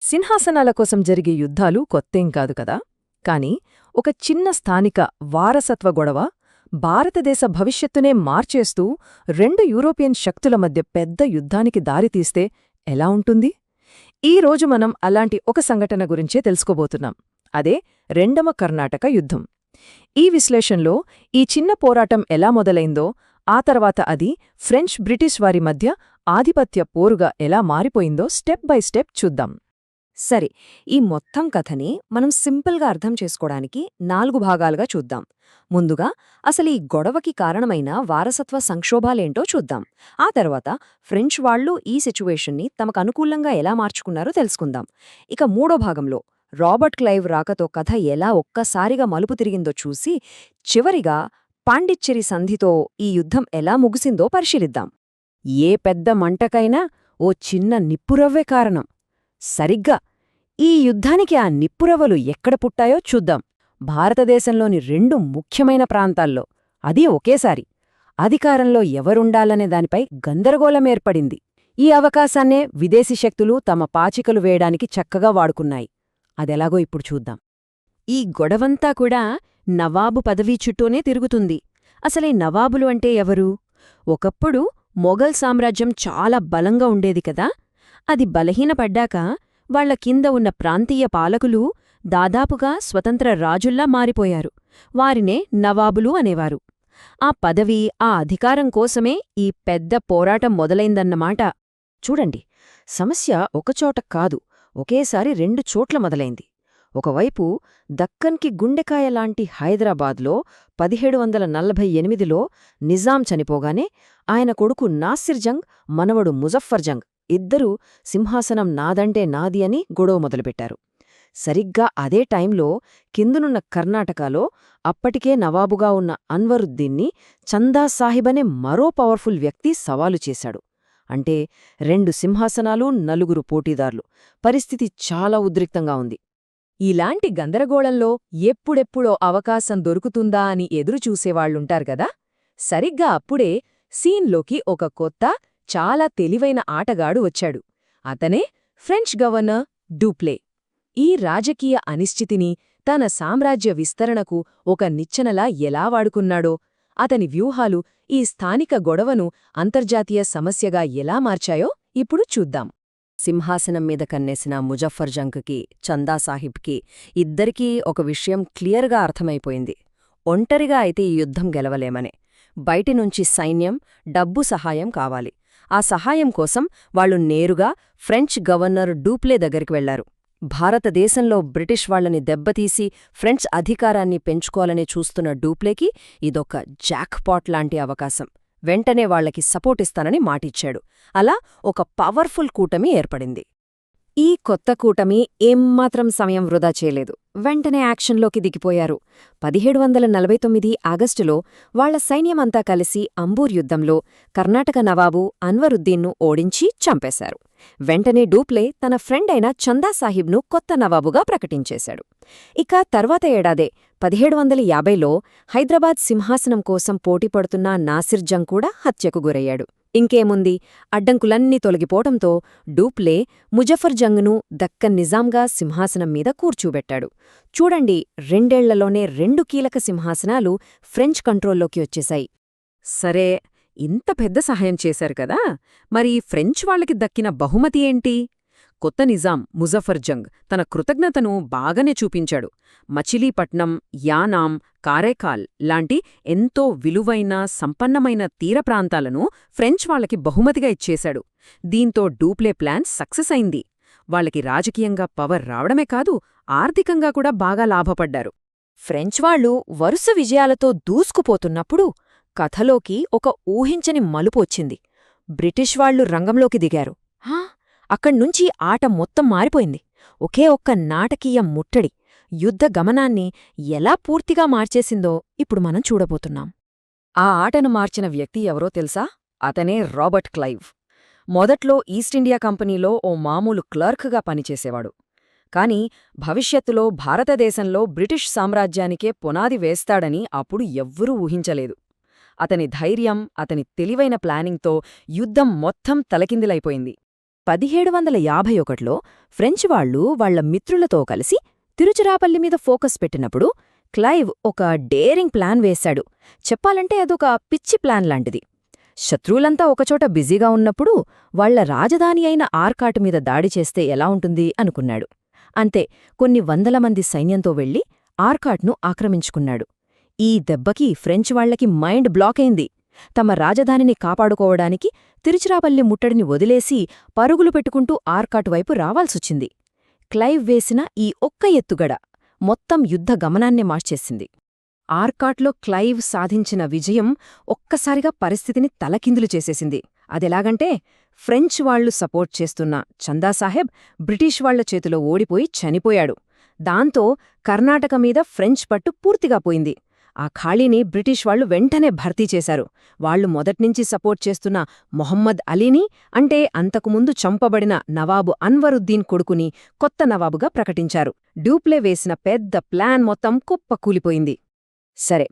సింహాసనాల కోసం జరిగే యుద్ధాలు కొత్తేం కాదు కదా. కాని ఒక చిన్న స్థానిక వారసత్వ గొడవ భారతదేశ భవిష్యత్తునే మార్చేస్తూ రెండు యూరోపియన్ శక్తుల మధ్య పెద్ద యుద్ధానికి దారితీస్తే ఎలా ఉంటుంది? ఈ రోజు మనం అలాంటి ఒక సంఘటన గురించే తెలుసుకోబోతున్నాం. అదే రెండవ కర్ణాటక యుద్ధం. ఈ విశ్లేషణలో ఈ చిన్న పోరాటం ఎలా మొదలైందో, ఆ తర్వాత అది ఫ్రెంచ్ బ్రిటిష్ వారి మధ్య ఆధిపత్య పోరుగా ఎలా మారిపోయిందో స్టెప్ బై స్టెప్ చూద్దాం. సరే, ఈ మొత్తం కథని మనం సింపుల్గా అర్థం చేసుకోవడానికి 4 భాగాలుగా చూద్దాం. ముందుగా అసలు ఈ గొడవకి కారణమైన వారసత్వ సంక్షోభాలేంటో చూద్దాం. ఆ తర్వాత ఫ్రెంచ్ వాళ్లు ఈ సిచ్యువేషన్ని తమకు అనుకూలంగా ఎలా మార్చుకున్నారో తెలుసుకుందాం. ఇక మూడో భాగంలో రాబర్ట్ క్లైవ్ రాకతో కథ ఎలా ఒక్కసారిగా మలుపు తిరిగిందో చూసి, చివరిగా పాండిచ్చెరి సంధితో ఈ యుద్ధం ఎలా ముగిసిందో పరిశీలిద్దాం. ఏ పెద్ద మంటకైనా ఓ చిన్న నిప్పురవ్వే కారణం. సరిగ్గా ఈ యుద్ధానికి ఆ నిప్పురవ్వలు ఎక్కడ పుట్టాయో చూద్దాం. భారతదేశంలోని 2 ముఖ్యమైన ప్రాంతాల్లో, అదీ ఒకేసారి, అధికారంలో ఎవరుండాలనే దానిపై గందరగోళమేర్పడింది. ఈ అవకాశాన్నే విదేశీ శక్తులు తమ పాచికలు వేయడానికి చక్కగా వాడుకున్నాయి. అదెలాగో ఇప్పుడు చూద్దాం. ఈ గొడవంతా కూడా నవాబు పదవీ చుట్టూనే తిరుగుతుంది. అసలీ నవాబులు అంటే ఎవరు? ఒకప్పుడు మొఘల్ సామ్రాజ్యం చాలా బలంగా ఉండేది కదా. అది బలహీనపడ్డాక వాళ్ల కింద ఉన్న ప్రాంతీయ పాలకులు దాదాపుగా స్వతంత్ర రాజుల్లా మారిపోయారు. వారినే నవాబులు అనేవారు. ఆ పదవి, ఆ అధికారం కోసమే ఈ పెద్ద పోరాటం మొదలైందన్నమాట. చూడండి, సమస్య ఒకచోట కాదు, ఒకేసారి 2 చోట్ల మొదలైంది. ఒకవైపు దక్కన్కి గుండెకాయలాంటి హైదరాబాద్లో 1748లో నిజాం చనిపోగానే ఆయన కొడుకు నాసిర్ జంగ్, మనవడు ముజఫర్ జంగ్ ఇద్దరూ సింహాసనం నాదంటే నాది అని గొడవ మొదలుపెట్టారు. సరిగ్గా అదే టైంలో కిందునున్న కర్ణాటకలో అప్పటికే నవాబుగా ఉన్న అన్వరుద్దీన్ని చందా సాహిబ్ అనే మరో పవర్ఫుల్ వ్యక్తి సవాలు చేశాడు. అంటే 2 సింహాసనాలు, 4 పోటీదార్లు. పరిస్థితి చాలా ఉద్రిక్తంగా ఉంది. ఇలాంటి గందరగోళంలో ఎప్పుడెప్పుడో అవకాశం దొరుకుతుందా అని ఎదురుచూసేవాళ్లుంటారు గదా. సరిగ్గా అప్పుడే సీన్లోకి ఒక కొత్త, చాలా తెలివైన ఆటగాడు వచ్చాడు. అతనే ఫ్రెంచ్ గవర్నర్ డూప్లే. ఈ రాజకీయ అనిశ్చితిని తన సామ్రాజ్య విస్తరణకు ఒక నిచ్చెనలా ఎలా వాడుకున్నాడో, అతని వ్యూహాలు ఈ స్థానిక గొడవను అంతర్జాతీయ సమస్యగా ఎలా మార్చాయో ఇప్పుడు చూద్దాం. సింహాసనం మీద కన్నేసిన ముజఫర్ జంగ్కి, చందా సాహిబ్కి ఇద్దరికీ ఒక విషయం క్లియర్గా అర్థమైపోయింది. ఒంటరిగా అయితే ఈ యుద్ధం గెలవలేమనే. బయటినుంచి సైన్యం, డబ్బు సహాయం కావాలి. ఆ సహాయం కోసం వాళ్లు నేరుగా ఫ్రెంచ్ గవర్నర్ డూప్లే దగ్గరికి వెళ్లారు. భారతదేశంలో బ్రిటిష్ వాళ్లని దెబ్బతీసి ఫ్రెంచ్ అధికారాన్ని పెంచుకోవాలని చూస్తున్న డూప్లేకి ఇదొక జాక్పాట్ లాంటి అవకాశం. వెంటనే వాళ్లకి సపోర్టిస్తానని మాటిచ్చాడు. అలా ఒక పవర్ఫుల్ కూటమి ఏర్పడింది. ఈ కొత్త కూటమి ఏమ్మాత్రం సమయం వృధా చేయలేదు. వెంటనే యాక్షన్లోకి దిగిపోయారు. 1749 ఆగస్టులో వాళ్ల సైన్యమంతా కలిసి అంబూర్ యుద్ధంలో కర్ణాటక నవాబు అన్వరుద్దీన్ను ఓడించి చంపేశారు. వెంటనే డూప్లే తన ఫ్రెండ్ అయిన చందా సాహిబ్ను కొత్త నవాబుగా ప్రకటించేశాడు. ఇక తర్వాత ఏడాదే 1750లో హైదరాబాద్ సింహాసనం కోసం పోటీపడుతున్న నాసిర్ జంగ్ కూడా హత్యకు గురయ్యాడు. ఇంకేముంది, అడ్డంకులన్నీ తొలగిపోవటంతో డూప్లే ముజఫర్ జంగ్ను దక్కన్ నిజాంగా సింహాసనం మీద కూర్చోబెట్టాడు. చూడండి, 2 ఏళ్లలోనే 2 కీలక సింహాసనాలు ఫ్రెంచ్ కంట్రోల్లోకి వచ్చేశాయి. సరే, ఇంత పెద్ద సహాయం చేశారు కదా. మరి ఫ్రెంచ్ వాళ్లకి దక్కిన బహుమతి ఏంటి? కొత్త నిజాం ముజఫర్ జంగ్ తన కృతజ్ఞతను బాగానే చూపించాడు. మచిలీపట్నం, యానాం, కారైకాల్ లాంటి ఎంతో విలువైన, సంపన్నమైన తీరప్రాంతాలను ఫ్రెంచ్ వాళ్లకి బహుమతిగా ఇచ్చేశాడు. దీంతో డూప్లే ప్లాన్ సక్సెస్ అయింది. వాళ్లకి రాజకీయంగా పవర్ రావడమే కాదు, ఆర్థికంగా కూడా బాగా లాభపడ్డారు. ఫ్రెంచ్ వాళ్లు వరుస విజయాలతో దూసుకుపోతున్నప్పుడు కథలోకి ఒక ఊహించని మలుపు వచ్చింది. బ్రిటిష్ వాళ్లు రంగంలోకి దిగారు. అక్కడ్నుంచి ఆట మొత్తం మారిపోయింది. ఒకే ఒక్క నాటకీయ ముట్టడి యుద్ధ గమనాన్ని ఎలా పూర్తిగా మార్చేసిందో ఇప్పుడు మనం చూడబోతున్నాం. ఆ ఆటను మార్చిన వ్యక్తి ఎవరో తెలుసా? అతనే రాబర్ట్ క్లైవ్. మొదట్లో ఈస్టిండియా కంపెనీలో ఓ మామూలు క్లర్క్గా పనిచేసేవాడు. కాని భవిష్యత్తులో భారతదేశంలో బ్రిటిష్ సామ్రాజ్యానికే పునాది వేస్తాడని అప్పుడు ఎవ్వరూ ఊహించలేదు. అతని ధైర్యం, అతని తెలివైన ప్లానింగ్తో యుద్ధం మొత్తం తలకిందిలైపోయింది. 1751లో ఫ్రెంచ్ వాళ్ళు వాళ్ల మిత్రులతో కలిసి తిరుచిరాపల్లి మీద ఫోకస్ పెట్టినప్పుడు క్లైవ్ ఒక డేరింగ్ ప్లాన్ వేశాడు. చెప్పాలంటే అదొక పిచ్చి ప్లాన్ లాంటిది. శత్రువులంతా ఒకచోట బిజీగా ఉన్నప్పుడు వాళ్ల రాజధాని అయిన ఆర్కాట్ మీద దాడి చేస్తే ఎలా ఉంటుంది అనుకున్నాడు. అంతే, కొన్ని వందల మంది సైన్యంతో వెళ్లి ఆర్కాట్ను ఆక్రమించుకున్నాడు. ఈ దెబ్బకి ఫ్రెంచ్ వాళ్లకి మైండ్ బ్లాక్ అయింది. తమ రాజధానిని కాపాడుకోవడానికి తిరుచిరాపల్లి ముట్టడిని వదిలేసి పరుగులు పెట్టుకుంటూ ఆర్కాట్ వైపు రావాల్సొచ్చింది. క్లైవ్ వేసిన ఈ ఒక్క ఎత్తుగడ మొత్తం యుద్ధ గమనాన్నే మార్చేసింది. ఆర్కాట్లో క్లైవ్ సాధించిన విజయం ఒక్కసారిగా పరిస్థితిని తలకిందులు చేసేసింది. అదెలాగంటే, ఫ్రెంచ్ వాళ్లు సపోర్ట్ చేస్తున్న చందాసాహెబ్ బ్రిటిష్ వాళ్ల చేతిలో ఓడిపోయి చనిపోయాడు. దాంతో కర్ణాటక మీద ఫ్రెంచ్ పట్టు పూర్తిగా పోయింది. ఆ ఖాళీని బ్రిటిష్ వాళ్లు వెంటనే భర్తీ చేశారు. వాళ్లు మొదట్నుంచి సపోర్ట్ చేస్తున్న మొహమ్మద్ అలీని, అంటే అంతకుముందు చంపబడిన నవాబు అన్వరుద్దీన్ కొడుకుని కొత్త నవాబుగా ప్రకటించారు. డూప్లే వేసిన పెద్ద ప్లాన్ మొత్తం కుప్పకూలిపోయింది. సరే,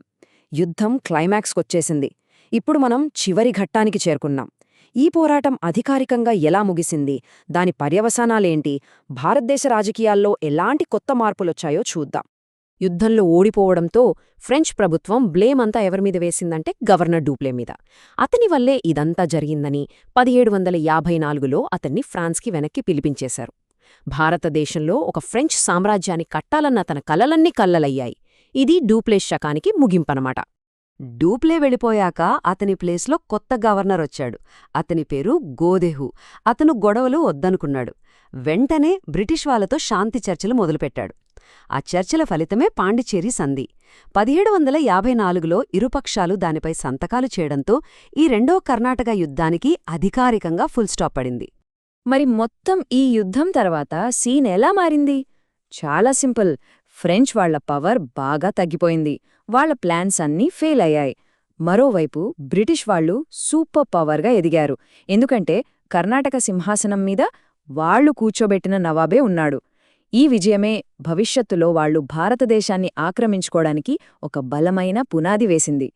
యుద్ధం క్లైమాక్స్కొచ్చేసింది. ఇప్పుడు మనం చివరి ఘట్టానికి చేరుకున్నాం. ఈ పోరాటం అధికారికంగా ఎలా ముగిసింది, దాని పర్యవసానాలేంటి, భారతదేశ రాజకీయాల్లో ఎలాంటి కొత్త మార్పులొచ్చాయో చూద్దాం. యుద్ధంలో ఓడిపోవడంతో ఫ్రెంచ్ ప్రభుత్వం బ్లేమ్ అంతా ఎవరిమీద వేసిందంటే గవర్నర్ డూప్లే మీద. అతని వల్లే ఇదంతా జరిగిందని 1754లో అతన్ని ఫ్రాన్స్కి వెనక్కి పిలిపించేశారు. భారతదేశంలో ఒక ఫ్రెంచ్ సామ్రాజ్యాన్ని కట్టాలన్న తన కలలన్నీ కల్లలయ్యాయి. ఇది డూప్లే శకానికి ముగింపనమాట. డూప్లే వెళ్ళిపోయాక అతని ప్లేస్లో కొత్త గవర్నర్ వచ్చాడు. అతని పేరు గోదెహు. అతను గొడవలు వద్దనుకున్నాడు. వెంటనే బ్రిటిష్ వాళ్లతో శాంతి చర్చలు మొదలుపెట్టాడు. ఆ చర్చల ఫలితమే పాండిచ్చేరి సంధి. 1754లో ఇరుపక్షాలు దానిపై సంతకాలు చేయడంతో ఈ రెండో కర్ణాటక యుద్ధానికి అధికారికంగా ఫుల్ స్టాప్ పడింది. మరి మొత్తం ఈ యుద్ధం తర్వాత సీన్ ఎలా మారింది? చాలా సింపుల్. ఫ్రెంచ్ వాళ్ల పవర్ బాగా తగ్గిపోయింది. వాళ్ల ప్లాన్స్ అన్నీ ఫెయిల్ అయ్యాయి. మరోవైపు బ్రిటిష్ వాళ్లు సూపర్ పవర్గా ఎదిగారు. ఎందుకంటే కర్ణాటక సింహాసనం మీద వాళ్లు కూర్చోబెట్టిన నవాబే ఉన్నాడు. ఈ విజయమే భవిష్యత్తులో వాళ్లు భారతదేశాన్ని ఆక్రమించుకోవడానికి ఒక బలమైన పునాది వేసింది.